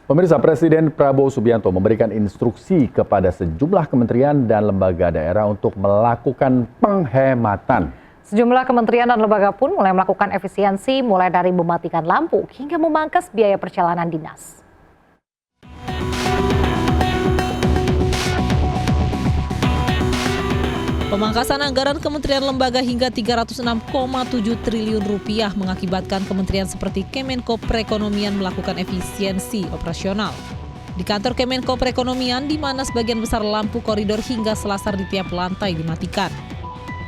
Pemirsa, Presiden Prabowo Subianto memberikan instruksi kepada sejumlah kementerian dan lembaga daerah untuk melakukan penghematan. Sejumlah kementerian dan lembaga pun mulai melakukan efisiensi, mulai dari mematikan lampu hingga memangkas biaya perjalanan dinas. Pemangkasan anggaran kementerian lembaga hingga 306,7 triliun rupiah mengakibatkan kementerian seperti Kemenko Perekonomian melakukan efisiensi operasional. Di kantor Kemenko Perekonomian, di mana sebagian besar lampu koridor hingga selasar di tiap lantai dimatikan.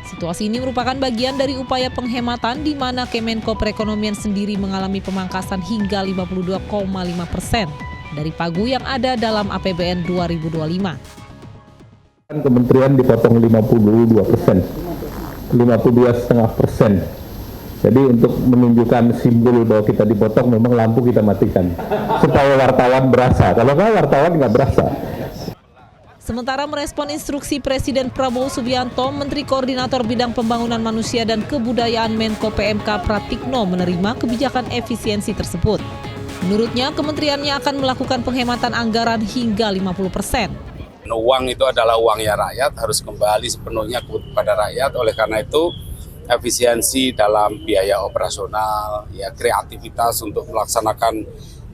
Situasi ini merupakan bagian dari upaya penghematan di mana Kemenko Perekonomian sendiri mengalami pemangkasan hingga 52,5% dari pagu yang ada dalam APBN 2025. Kementerian dipotong 52%, 52,5%. Jadi untuk menunjukkan simbol bahwa kita dipotong, memang lampu kita matikan. Supaya wartawan berasa, kalau nggak wartawan nggak berasa. Sementara merespon instruksi Presiden Prabowo Subianto, Menteri Koordinator Bidang Pembangunan Manusia dan Kebudayaan Menko PMK Pratikno menerima kebijakan efisiensi tersebut. Menurutnya, kementeriannya akan melakukan penghematan anggaran hingga 50%. Uang itu adalah uangnya rakyat, harus kembali sepenuhnya kepada rakyat. Oleh karena itu, efisiensi dalam biaya operasional, ya kreativitas untuk melaksanakan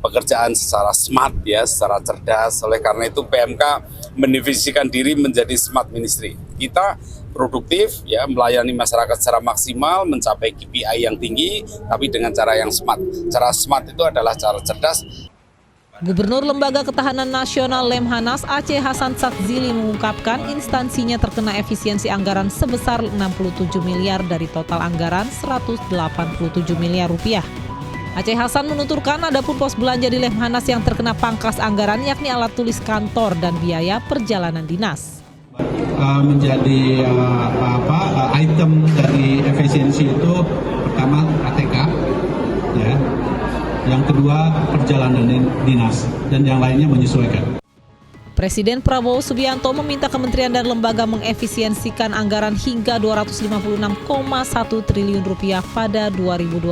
pekerjaan secara smart, ya secara cerdas. Oleh karena itu, PMK mendefinisikan diri menjadi smart ministry. Kita produktif, ya melayani masyarakat secara maksimal, mencapai KPI yang tinggi, tapi dengan cara yang smart. Cara smart itu adalah cara cerdas. Gubernur Lembaga Ketahanan Nasional Lemhanas Aceh Hasan Sadzili mengungkapkan instansinya terkena efisiensi anggaran sebesar 67 miliar dari total anggaran 187 miliar rupiah. Aceh Hasan menuturkan adapun pos belanja di Lemhanas yang terkena pangkas anggaran yakni alat tulis kantor dan biaya perjalanan dinas. Menjadi item dari efisiensi itu pertama ATK, ya. Yang kedua perjalanan dinas dan yang lainnya menyesuaikan. Presiden Prabowo Subianto meminta kementerian dan lembaga mengefisiensikan anggaran hingga 256,1 triliun rupiah pada 2025.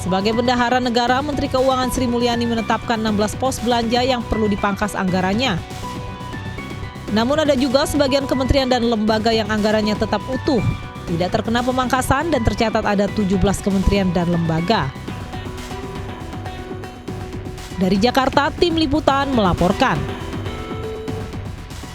Sebagai bendahara negara, Menteri Keuangan Sri Mulyani menetapkan 16 pos belanja yang perlu dipangkas anggarannya. Namun ada juga sebagian kementerian dan lembaga yang anggarannya tetap utuh, tidak terkena pemangkasan dan tercatat ada 17 kementerian dan lembaga. Dari Jakarta, tim liputan melaporkan.